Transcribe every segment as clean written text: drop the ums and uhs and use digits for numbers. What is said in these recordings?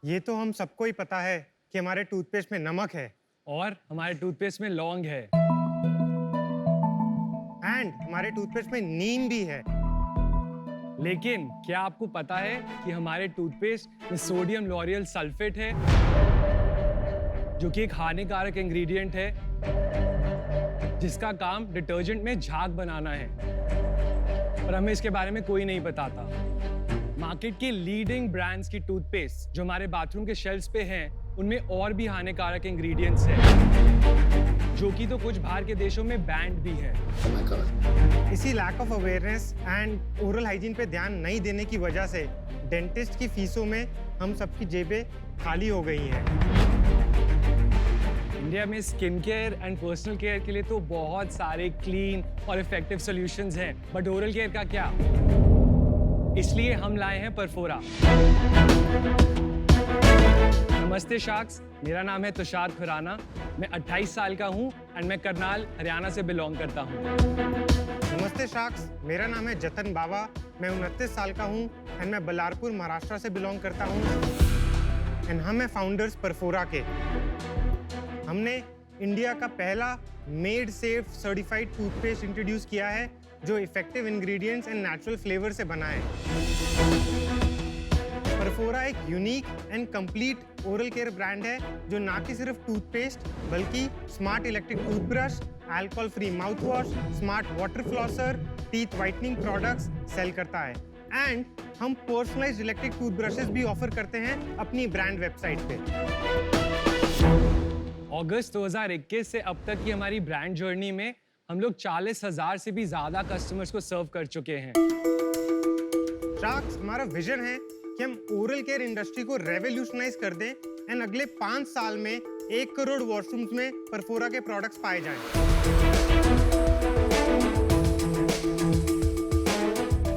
ये तो हम सबको ही पता है कि हमारे टूथपेस्ट में नमक है और हमारे टूथपेस्ट में लौंग है। एंड हमारे टूथपेस्ट में नीम भी है। लेकिन क्या आपको पता है कि हमारे टूथपेस्ट में सोडियम लॉरियल सल्फेट है, जो कि एक हानिकारक इंग्रेडिएंट है जिसका काम डिटर्जेंट में झाग बनाना है, पर हमें इसके बारे में कोई नहीं बताता। मार्केट की लीडिंग ब्रांड्स की टूथपेस्ट जो हमारे बाथरूम के शेल्फ्स पे हैं, उनमें और भी हानिकारक इंग्रेडिएंट्स हैं, जो कि तो कुछ बाहर के देशों में बैंड भी है। इसी lack of awareness and oral hygiene पे ध्यान नहीं देने की वजह से डेंटिस्ट की फीसों में हम सबकी जेबें खाली हो गई हैं। इंडिया में skin care and personal care के लिए तो बहुत सारे क्लीन और इफेक्टिव सॉल्यूशंस हैं, बट ओरल केयर का क्या? इसलिए हम लाए हैं परफोरा। नमस्ते शार्क्स, मेरा नाम है तुषार खुराना। मैं 28 साल का हूं एंड मैं करनाल, हरियाणा से बिलोंग करता हूं। नमस्ते शार्क्स, मेरा नाम है जतन बावा। मैं 29 साल का हूं एंड मैं बल्लारपुर, महाराष्ट्र से बिलोंग करता हूं। एंड हम हैं फाउंडर्स परफोरा के। हमने इंडिया का पहला made safe certified toothpaste introduce किया है जो effective ingredients and natural flavour से बना है। परफोरा एक unique and complete oral care brand है जो ना कि सिर्फ टूथपेस्ट बल्कि smart electric toothbrush, alcohol free mouthwash, smart water flosser, teeth whitening products sell करता है। एंड हम पर्सनलाइज्ड इलेक्ट्रिक टूथब्रशेस भी ऑफर करते हैं अपनी ब्रांड वेबसाइट पे। अगस्त 2021 से अब तक की हमारी ब्रांड जर्नी में हम लोग 40,000 से भी ज्यादा कस्टमर्स को सर्व कर चुके हैं। शार्क्स, हमारा विजन है कि हम ओरल केयर इंडस्ट्री को रेवोल्यूशनाइज कर दें एंड अगले 5 साल में 1 करोड़ वॉशरूम्स में परफोरा के प्रोडक्ट्स पाए जाएं।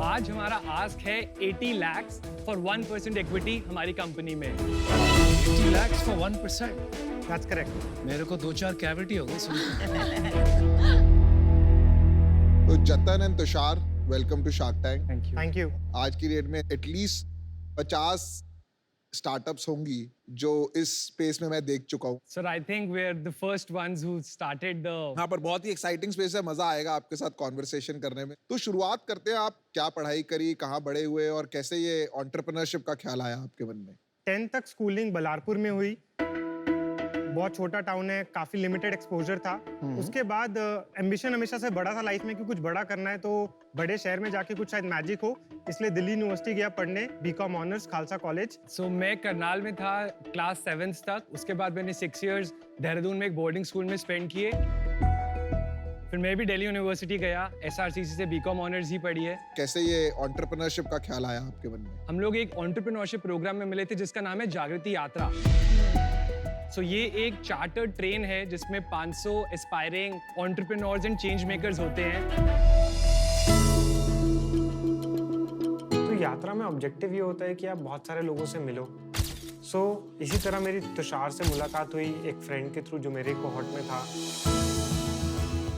आज हमारा आस्क है 80 lakhs फॉर 1% इक्विटी हमारी कंपनी में। 80 lakhs for 1%? That's correct. मेरे को 2-4 कैविटी हो गई सुन तो Jatan and Tushar, welcome to Shark Tank. Thank you. आज की डेट में एटलीस्ट 50 स्टार्टअप्स होंगी जो इस स्पेस में मैं देख चुका हूँ। Sir, I think we're the first ones who started the हाँ, पर बहुत ही एक्साइटिंग स्पेस है, मजा आएगा आपके साथ कॉन्वर्सेशन करने में। तो शुरुआत करते हैं, आप क्या पढ़ाई करी, कहाँ बड़े हुए और कैसे ये एंटरप्रेन्योरशिप का ख्याल आया आपके मन में? 10th तक स्कूलिंग बल्लारपुर में हुई। बहुत छोटा टाउन है, काफी लिमिटेड एक्सपोजर था। उसके बाद एम्बिशन हमेशा से बड़ा था लाइफ में कि कुछ बड़ा करना है, तो बड़े शहर में जाके कुछ शायद मैजिक हो, इसलिए दिल्ली यूनिवर्सिटी गया पढ़ने, BCom honours Khalsa college. So, मैं करनाल में था क्लास 7th तक। उसके बाद मैंने 6 years देहरादून में एक बोर्डिंग स्कूल में स्पेंड किए। फिर मैं भी दिल्ली यूनिवर्सिटी गया, SRCC से बीकॉम ऑनर्स ही पढ़ी है। कैसे ये एंटरप्रेन्योरशिप का ख्याल आया आपके मन में? हम लोग एक एंटरप्रेन्योरशिप प्रोग्राम में मिले थे जिसका नाम है जागृति यात्रा। So, ये एक चार्टर्ड ट्रेन है जिसमें 500 aspiring entrepreneurs and change makers होते हैं। तो यात्रा में ऑब्जेक्टिव ये होता है कि आप बहुत सारे लोगों से मिलो। इसी तरह मेरी तुषार से मुलाकात हुई एक फ्रेंड के थ्रू जो मेरे कोहॉर्ट में था।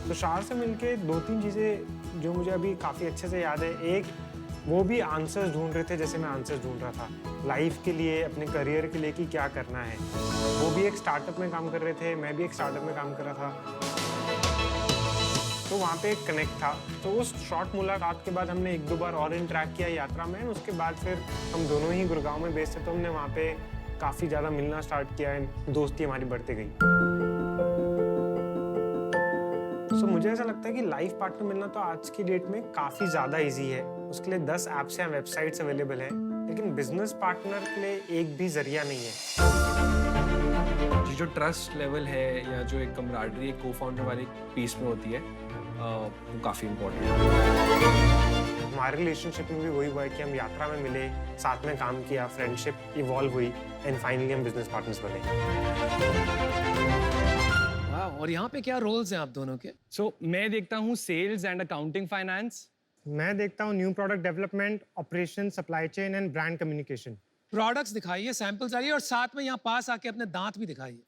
तुषार से मिलके 2-3 चीज़ें जो मुझे अभी काफ़ी अच्छे से याद है। एक, वो भी आंसर्स ढूंढ रहे थे जैसे मैं आंसर्स ढूंढ रहा था लाइफ के लिए, अपने करियर के लिए कि क्या करना है। वो भी एक स्टार्टअप में काम कर रहे थे, मैं भी एक स्टार्टअप में काम कर रहा था। तो वहाँ पे एक कनेक्ट था। तो उस शॉर्ट मुलाकात के बाद हमने 1-2 बार और इंटरेक्ट किया यात्रा में। उसके बाद फिर हम दोनों ही गुड़गांव में बेस्ड थे, तो हमने वहाँ पे काफ़ी ज़्यादा मिलना स्टार्ट किया, दोस्ती हमारी बढ़ती गई। मुझे ऐसा लगता है कि लाइफ पार्टनर मिलना तो आज की डेट में काफ़ी ज़्यादा इजी है। उसके लिए 10 ऐप्स या वेबसाइट्स अवेलेबल हैं, लेकिन बिजनेस पार्टनर के लिए एक भी जरिया नहीं है। जो ट्रस्ट लेवल है या जो एक कमराडरी एक को-फाउंडर वाली पीस में होती है, वो काफ़ी इम्पोर्टेंट है। हमारे रिलेशनशिप में भी वही हुआ है कि हम यात्रा में मिले, साथ में काम किया, फ्रेंडशिप इवॉल्व हुई एंड फाइनली हम बिजनेस पार्टनर्स बने। और यहाँ पे क्या रोल्स हैं आप दोनों के? So, मैं देखता हूँ सेल्स एंड अकाउंटिंग फाइनेंस। मैं देखता हूँ new product development, operation, supply chain and brand communication. Products दिखाइए, सैंपल्स आ रही है और साथ में यहाँ पास आके अपने दांत भी दिखाइए।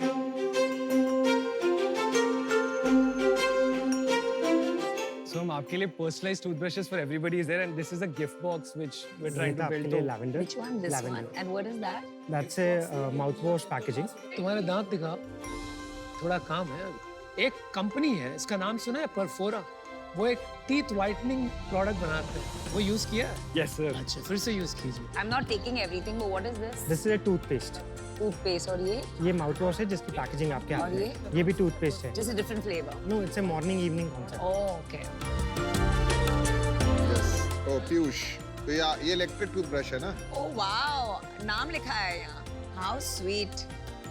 So, हम आपके लिए personalized toothbrushes for everybody is there and this is a gift box which we're trying to build. lavender. Which one? This one. And what is that? That's a mouth wash packaging. तुम्हारे दांत दिखाओ, थोड़ा काम है. एक company है, इसका नाम सुना है, परफोरा. वो एक टीथ वाइटनिंग प्रोडक्ट बनाते हैं, वो यूज किया है? Yes sir. अच्छा, फिर से यूज कीजिए. I'm not taking everything, but what is this? This is a toothpaste. Toothpaste और ये माउथ वॉश है जिसकी पैकेजिंग आपके हाथ और में है. ये भी टूथपेस्ट है. just a different flavor. No, it's a morning evening concept. Oh, okay. Yes. तो पीयूष, तो ये इलेक्ट्रिक टूथब्रश है ना? Oh wow, नाम लिखा है यहाँ. How sweet.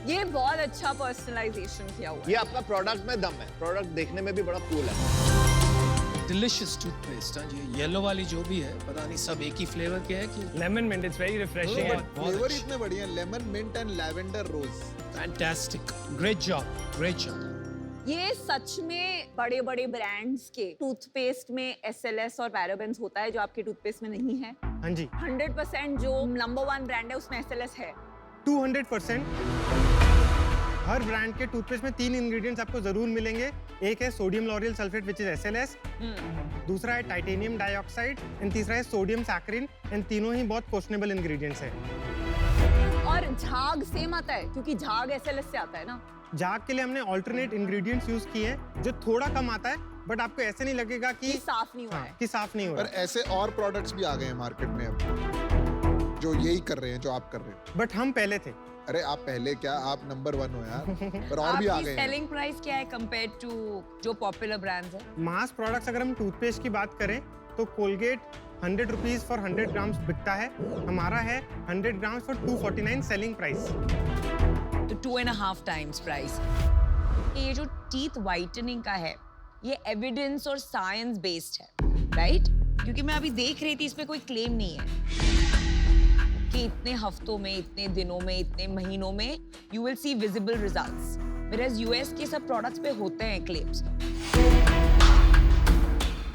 ये बहुत अच्छा पर्सनलाइजेशन किया हुआ है. ये आपका प्रोडक्ट में दम है. प्रोडक्ट देखने में भी बड़ा कूल है. Delicious toothpaste. हाँ, ये येलो वाली जो भी है, पता नहीं सब एक ही फ्लेवर के है कि lemon mint, it's very refreshing. Flavour इतने बढ़िया, lemon mint and lavender rose. Fantastic. Great job, great job. ये सच में बड़े बड़े ब्रांड्स के टूथपेस्ट में SLS और पैराबेन्स होता है जो आपके टूथपेस्ट में नहीं है. हाँ जी, 100% जो नंबर 1 ब्रांड है उसमें SLS है. 200%. हर ब्रांड के टूथपेस्ट में 3 इंग्रेडिएंट्स आपको जरूर मिलेंगे. एक है sodium L'Oréal sulphate which is SLS, दूसरा है टाइटेनियम डाइऑक्साइड एंड तीसरा है सोडियम सैकरिन. एंड तीनों ही बहुत क्वेश्चनेबल इंग्रेडिएंट्स हैं. और झाग सेम आता है क्योंकि झाग SLS से आता है ना. झाग के लिए हमने ऑल्टरनेट इंग्रेडिएंट्स यूज किए हैं जो थोड़ा कम आता है, बट आपको ऐसे नहीं लगेगा कि ये साफ नहीं हुआ हाँ, है. कि साफ नहीं हो पर रहा. ऐसे और प्रोडक्ट्स भी आ गए हैं मार्केट में अब जो यही कर रहे हैं जो आप कर रहे हो. बट हम पहले थे. अरे आप पहले क्या, आप नंबर 1 हो यार. पर और भी आ आपकी गए हैं. सेलिंग प्राइस क्या है कंपेयर्ड टू जो पॉपुलर ब्रांड्स है? मास प्रोडक्ट्स अगर हम टूथपेस्ट की बात करें तो कोलगेट 100 रुपीज फॉर 100 ग्राम्स बिकता है. हमारा है 100 ग्राम्स फॉर 249 सेलिंग प्राइस. तो 2.5 टाइम्स प्राइस. ये जो टीथ वाइटनिंग का है ये एविडेंस और साइंस बेस्ड है, राइट? क्योंकि मैं अभी देख रही थी इसमें कोई क्लेम नहीं है कि इतने हफ्तों में, इतने दिनों में, इतने महीनों में you will see visible results. Whereas US के सब प्रोडक्ट्स पे होते हैं क्लेम्स.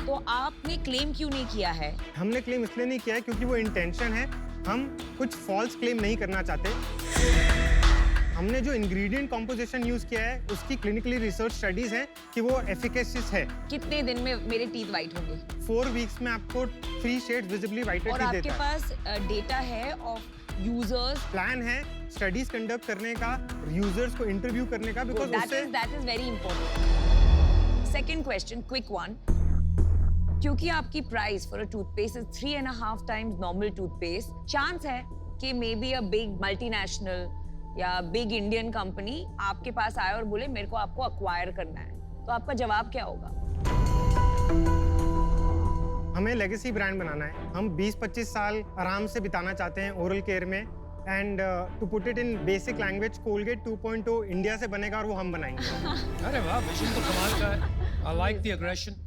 तो आपने क्लेम क्यों नहीं किया है? हमने क्लेम इसलिए नहीं किया है क्योंकि वो इंटेंशन है. हम कुछ फॉल्स क्लेम नहीं करना चाहते. हमने जो इंग्रेडिएंट कॉम्पोजिशन यूज किया है उसकी क्लिनिकली रिसर्च स्टडीज हैं कि वो एफिकेसियस है. कितने दिन में मेरे टीथ वाइट होंगे? 4 वीक्स में आपको 3 शेड्स विजिबली वाइटेड और टीथ आपके देता है. पास डेटा है ऑफ यूजर्स? प्लान है स्टडीज कंडक्ट करने का, यूजर्स को इंटरव्यू करने का, बिकॉज उससे that is very important. Second question, quick one. क्योंकि आपकी price for a toothpaste is 3.5 times normal toothpaste, chance है कि may be a big multinational या बिग इंडियन कंपनी आपके पास आए और बोले मेरे को आपको अक्वायर करना है, तो आपका जवाब क्या होगा? हमें लेगेसी ब्रांड बनाना है. हम 20-25 साल आराम से बिताना चाहते हैं ओरल केयर में. And to put it in basic language, Colgate 2.0 India से बनेगा और वो हम बनाएंगे. अरे वाह, विजन तो कमाल का है. I like the aggression.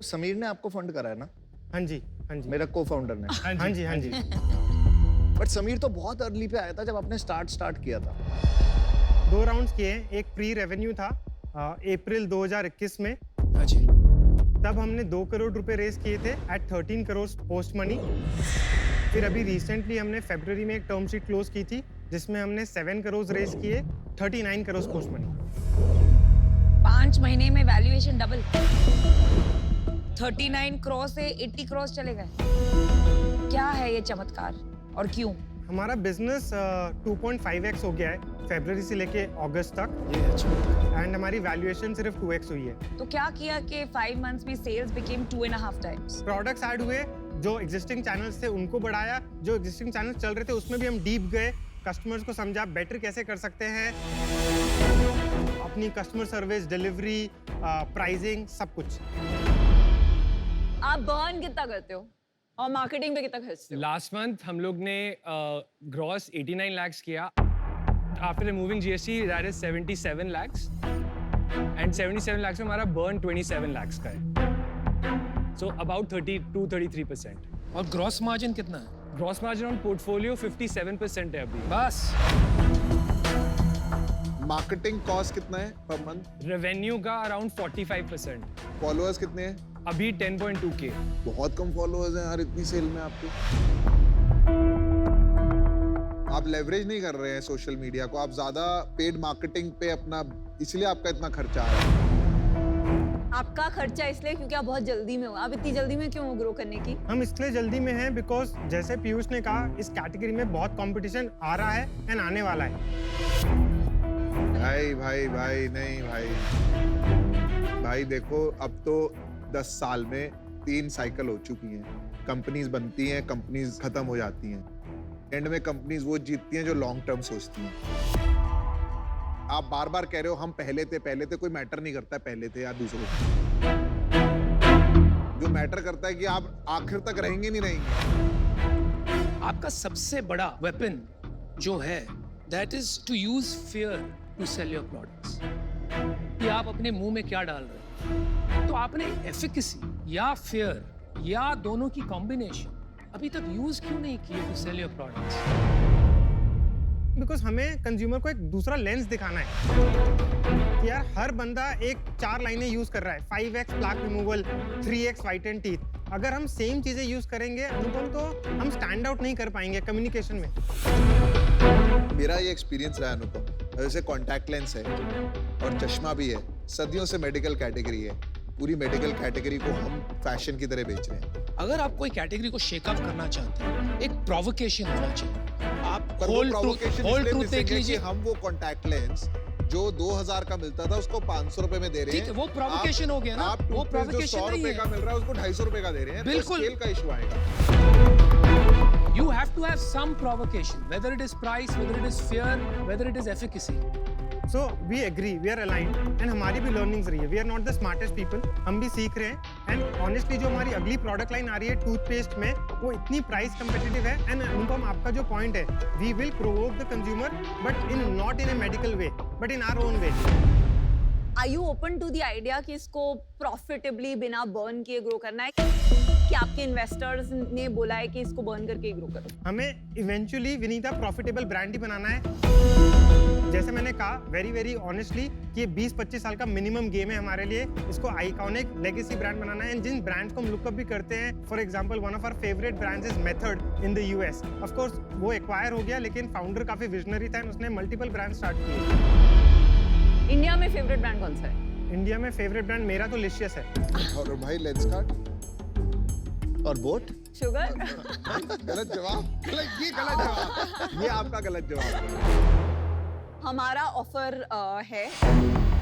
Sameer ने आपको फंड करा है ना? हाँ जी, हाँ जी, मेरा को-फाउंडर ने. हाँ जी, हाँ जी. बट समीर तो बहुत अर्ली पे आया था जब आपने स्टार्ट किया था. 2 राउंड्स किए. एक प्री रेवेन्यू था अप्रैल 2021 में. हाँ जी. तब हमने 2 करोड़ रुपए रेज किए थे एट 13 करोड़ पोस्ट मनी. फिर अभी रिसेंटली हमने फरवरी में एक टर्म शीट क्लोज की थी जिसमें हमने 7 करोड़ रेज किए, 39 करोड़ पोस्ट मनी. 5 महीने में वैल्यूएशन डबल. 39 करोड़ से 80 करोड़ चले गए. क्या है ये चमत्कार और क्यों? हमारा बिजनेस 2.5x हो गया है फरवरी से लेके अगस्त तक. ये अच्छा. एंड हमारी वैल्यूएशन सिर्फ 2x हुई है. तो क्या किया कि 5 मंथ्स में sales became 2.5 times? Products add हुए, जो एग्जिस्टिंग चैनल्स थे उनको बढ़ाया, जो एग्जिस्टिंग चैनल्स चल रहे थे उसमें भी हम डीप गए, कस्टमर्स को समझा बेटर कैसे कर सकते हैं, अपनी कस्टमर सर्विस, डिलीवरी, प्राइसिंग, सब कुछ. आप बर्न कितना करते हो और मार्केटिंग पे कितना खर्चते हो? लास्ट मंथ हम लोग ने ग्रॉस 89 lakhs किया. After removing GST that is 77 lakhs and 77 lakhs में हमारा बर्न 27 lakhs का है. So about 32-33%. और ग्रॉस मार्जिन कितना है? ग्रॉस मार्जिन ऑन पोर्टफोलियो 57% है अभी. बस. मार्केटिंग कॉस्ट कितना है पर मंथ? रेवेन्यू का अराउंड 45%. फॉलोअर्स कितने हैं? अभी 10.2K. बहुत कम फॉलोअर्स हैं यार इतनी सेल में आपके. आप लेवरेज नहीं कर रहे हैं सोशल मीडिया को, आप ज्यादा पेड मार्केटिंग पे अपना, इसलिए आपका इतना खर्चा आ रहा है. आपका खर्चा इसलिए क्योंकि आप बहुत जल्दी में हो। आप इतनी जल्दी में क्यों ग्रो करने की? हम इसलिए जल्दी में हैं बिकॉज जैसे पीयूष ने कहा, इस कैटेगरी में बहुत कंपटीशन आ रहा है एंड आने वाला है। भाई नहीं भाई देखो, अब तो 10 साल में 3 साइकिल हो चुकी हैं। कंपनीज बनती हैं, कंपनीज खत्म हो जाती हैं। एंड में कंपनीज वो जीतती हैं जो लॉन्ग टर्म सोचती हैं। आप बार बार कह रहे हो हम पहले थे, कोई मैटर नहीं करता है पहले थे या दूसरे थे। जो मैटर करता है कि आप आखिर तक रहेंगे नहीं रहेंगे। आपका सबसे बड़ा वेपन जो है that is to use fear to sell your products. कि आप अपने मुंह में क्या डाल रहे हो। तो आपने एफिकेसी या फियर या दोनों की कॉम्बिनेशन अभी तक यूज क्यों नहीं किए to sell your products? Because हमें कंज्यूमर को एक दूसरा लेंस दिखाना है कि यार हर बंदा 4 लाइनें यूज कर रहा है, 5x plaque removal, 3x white and teeth. अगर हम सेम चीजें यूज करेंगे अनुपम, तो हम स्टैंड आउट नहीं कर पाएंगे कम्युनिकेशन में। मेरा ये एक्सपीरियंस रहा अनुपम, जैसे कॉन्टैक्ट लेंस है और चश्मा भी है, सदियों से मेडिकल कैटेगरी है। पूरी मेडिकल कैटेगरी को हम फैशन की तरह बेच रहे हैं। अगर आप कोई कैटेगरी को शेकअप करना चाहते हैं, एक प्रोवोकेशन होना चाहिए। आप होल ट्रूथ देख लीजिए। हम वो कॉन्टैक्ट लेंस जो 2000 का मिलता था उसको 500 रुपए में दे रहे हैं। वो प्रोवोकेशन हो गया ना। आप वो प्रोवोकेशन 100 रुपए का मिल रहा है उसको 250 रुपए का दे रहे हैं। बिल्कुल। स्केल का इशू आएगा। You have to have some provocation, whether it is price, whether it is fear, whether it is efficacy. So we agree, we are aligned and हमारी भी लर्निंग्स रही है। We are not the smartest people, हम भी सीख रहे हैं। And honestly जो हमारी अगली प्रोडक्ट लाइन आ रही है टूथपेस्ट में, वो इतनी प्राइस कम्पिटिटिव है। एंड अनुपम, आपका जो पॉइंट है, we will provoke the consumer but not in a medical way, but in our own way. Are you open to the idea कि इसको प्रॉफिटेबली बिना बर्न किए ग्रो करना है? कि आपके इन्वेस्टर्स ने बोला है कि इसको बर्न करके ग्रो करो? हमें इवेंचुअली विनीता प्रॉफिटेबल ब्रांड ही बनाना है। जैसे मैंने कहा वेरी ऑनेस्टली कि ये 20-25 साल का मिनिमम गेम है हमारे लिए। इसको आइकॉनिक लेगेसी ब्रांड बनाना है। एंड जिन ब्रांड्स को हम लुकअप भी करते हैं, for example one of our favourite brands is Method in the US. Of course वो एक्वायर हो गया, लेकिन फाउंडर काफी विजनरी था, उसने मल्टीपल ब्रांड स्टार्ट किए। इंडिया में फेवरेट ब्रांड कौन सा है? इंडिया में फेवरेट ब्रांड मेरा तो लिशियस है। और भाई लेंस कार्ड और बोट? शुगर? गलत जवाब। ये गलत जवाब, ये आपका गलत जवाब है। हमारा ऑफर है,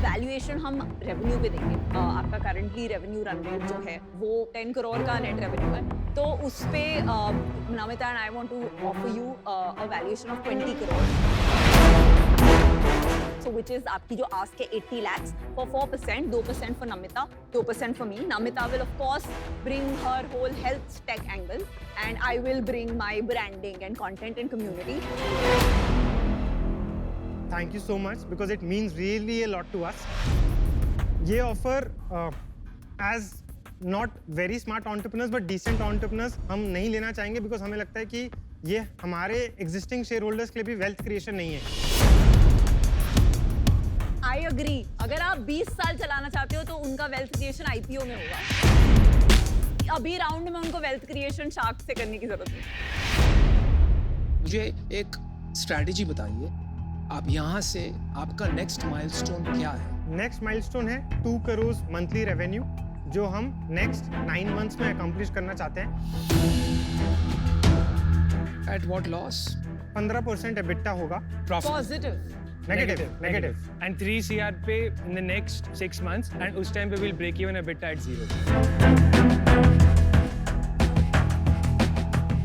वैल्यूएशन हम रेवेन्यू पे देंगे। आपका करंटली रेवेन्यू रन रेट जो है वो 10 करोड़ का नेट रेवेन्यू है। तो उस पे Namita and I want to offer you a valuation of 20 crore. So which is आपकी जो ask है 80 lakhs for 4%, 2% for Namita, 2% for me. Namita will of course bring her whole health tech angle and I will bring my branding and content and community. Thank you so much because it means really a lot to us. ये offer as not very smart entrepreneurs but decent entrepreneurs हम नहीं लेना चाहेंगे because हमें लगता है कि ये हमारे existing shareholders के लिए भी wealth creation नहीं है। I agree. अगर आप 20 साल चलाना चाहते हो तो उनका वेल्थ क्रिएशन आईपीओ में होगा। अभी राउंड में उनको वेल्थ क्रिएशन शार्क से करने की जरूरत नहीं। मुझे एक स्ट्रैटेजी बताइए, आप यहाँ से आपका नेक्स्ट माइलस्टोन क्या है? नेक्स्ट माइलस्टोन है 2 करोड़ मंथली रेवेन्यू, जो हम नेक्स्ट 9 मंथ्स में अकम्प्लिश करना चाहते हैं। At what loss? 15% एबिटा होगा। पॉजिटिव? नेगेटिव। And 3 CR पे in the next 6 months, and उस time पे we'll break even EBITDA at 0.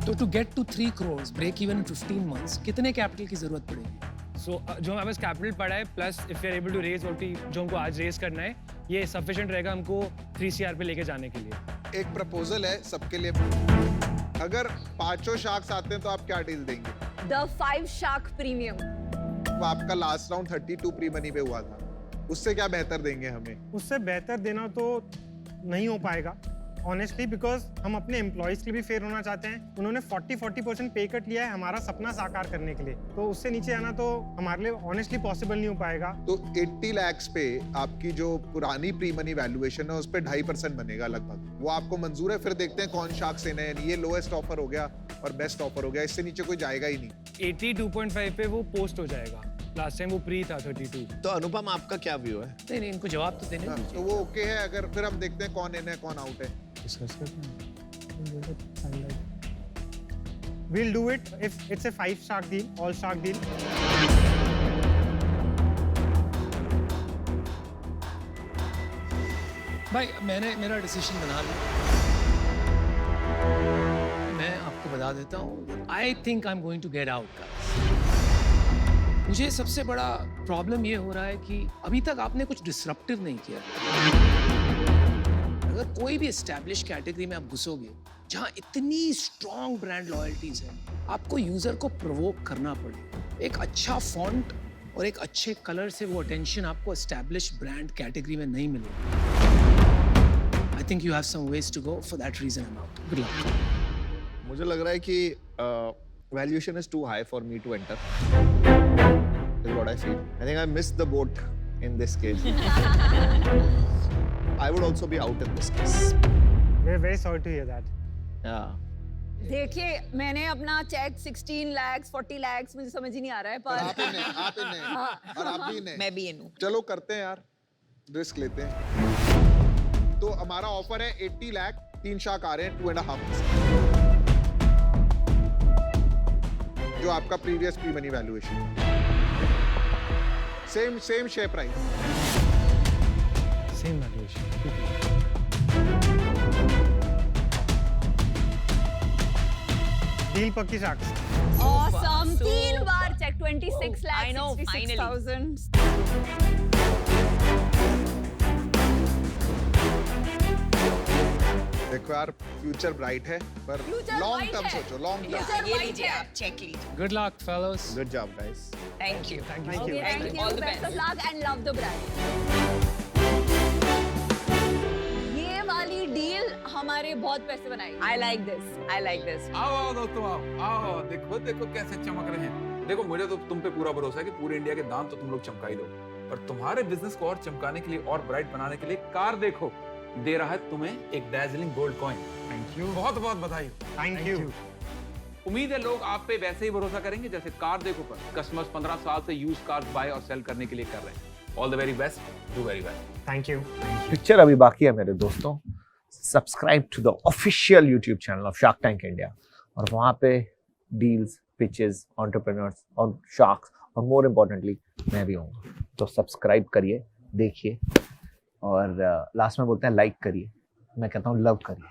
तो to get to 3 crores, break even in 15 months, कितने कैपिटल की जरूरत पड़ेगी? So जो हमारे पास कैपिटल पड़ा है, plus if we are able to raise what जो हमको आज रेज करना है, ये सफिशिएंट रहेगा हमको 3 CR पे लेके जाने के लिए। एक प्रपोजल है सबके लिए, अगर 5 शार्क्स आते हैं तो आप क्या डील देंगे? The 5 Shark Premium. आपका लास्ट राउंड 32 प्री मनी पे हुआ था, उससे क्या बेहतर देंगे हमें? उससे बेहतर देना तो नहीं हो पाएगा ऑनेस्टली, बिकॉज हम अपने एम्प्लॉयज के लिए भी फेयर होना चाहते हैं। उन्होंने 40% पे कट लिया है हमारा सपना साकार करने के लिए, तो उससे नीचे आना तो हमारे लिए ऑनेस्टली पॉसिबल नहीं हो पाएगा। तो 80 lakhs पे आपकी जो पुरानी प्री मनी वैल्यूएशन है उस पे 2.5% बनेगा लगभग, वो आपको मंजूर है? फिर देखते हैं कौन शार्क से नहीं, ये लोएस्ट ऑफर हो गया और बेस्ट ऑफर हो गया, इससे नीचे कोई जाएगा ही नहीं। 82.5 पे वो पोस्ट हो जाएगा, लास्ट टाइम वो प्री था 32। तो अनुपम आपका क्या व्यू है? नहीं नहीं, इनको जवाब तो देने हाँ, दीजिए। तो वो ओके है। अगर फिर हम देखते हैं कौन इन है कौन आउट है। डिस्कस करते हैं। We'll do it if it's a 5-star deal, all-star deal. भाई मैंने मेरा डिसीजन बना लिया। मैं आपको बता देता हूँ, I think I am going to get out guys. मुझे सबसे बड़ा प्रॉब्लम ये हो रहा है कि अभी तक आपने कुछ डिसरप्टिव नहीं किया। अगर कोई भी एस्टैब्लिश कैटेगरी में आप घुसोगे जहाँ इतनी स्ट्रॉन्ग ब्रांड लॉयल्टीज है, आपको यूजर को प्रोवोक करना पड़ेगा। एक अच्छा फॉन्ट और एक अच्छे कलर से वो अटेंशन आपको एस्टैब्लिश ब्रांड कैटेगरी में नहीं मिलेगा। I think you have some ways to go, for that reason I am out. Good luck. मुझे लग रहा है कि valuation is too high for me to enter. Is what I feel. I think I missed the boat in this case. I would also be out in this case. We're very sorry to hear that. Yeah. देखिए मैंने अपना check 16 lakhs 40 lakhs मुझे समझ ही नहीं आ रहा है, पर पर आप इन्हें और आप भी इन्हें। मैं भी इन हूँ। चलो करते हैं यार, रिस्क लेते हैं। तो हमारा ऑफर है 80 लाख, 3 शाक आ रहे हैं 2.5%, जो आपका previous pre money valuation. Same share price. Same valuation. Deal पक्की साक्ष। awesome, So- 3 बार चेक 26 I lakhs know, 66,000। देखो यार, फ्यूचर ब्राइट है, पर Future लॉन्ग bright टर्म है। सोचो, लॉन्ग टर्म। Future ये bright लीजिए है। आप, चेक लीजिए। Good luck fellas। Good job, guys. Thank you. Thank Okay, you. thank you. All the Best best. of luck and love the brand. ये वाली deal हमारे बहुत पैसे बनाएगी। I like this. I like this. आओ आओ दोस्तों आओ आओ, देखो देखो कैसे चमक रहे हैं। देखो मुझे तो तुम पे पूरा भरोसा है कि पूरे इंडिया के दाम तो तुम लोग चमका ही दो, पर तुम्हारे बिजनेस को और चमकाने के लिए और ब्राइट बनाने के लिए कार देखो दे रहा है तुम्हें एक dazzling gold coin. Thank you. बहुत बहुत बधाई। Thank you. उम्मीद है लोग आप पे वैसे ही भरोसा करेंगे जैसे कार देखो पर कस्टमर्स 15 साल से यूज कार बाय और सेल करने के लिए कर रहे हैं। All the very best, do very well. Thank you. Picture अभी बाकी है मेरे दोस्तों। Subscribe to the official YouTube channel of Shark Tank India, और वहाँ पे डील्स, पिचेस, एंटरप्रेन्योर्स और शार्क्स, और मोर इम्पोर्टेंटली मैं भी हूँ। तो सब्सक्राइब करिए, देखिए, और लास्ट में बोलते हैं लाइक करिए, मैं कहता हूँ लव करिए।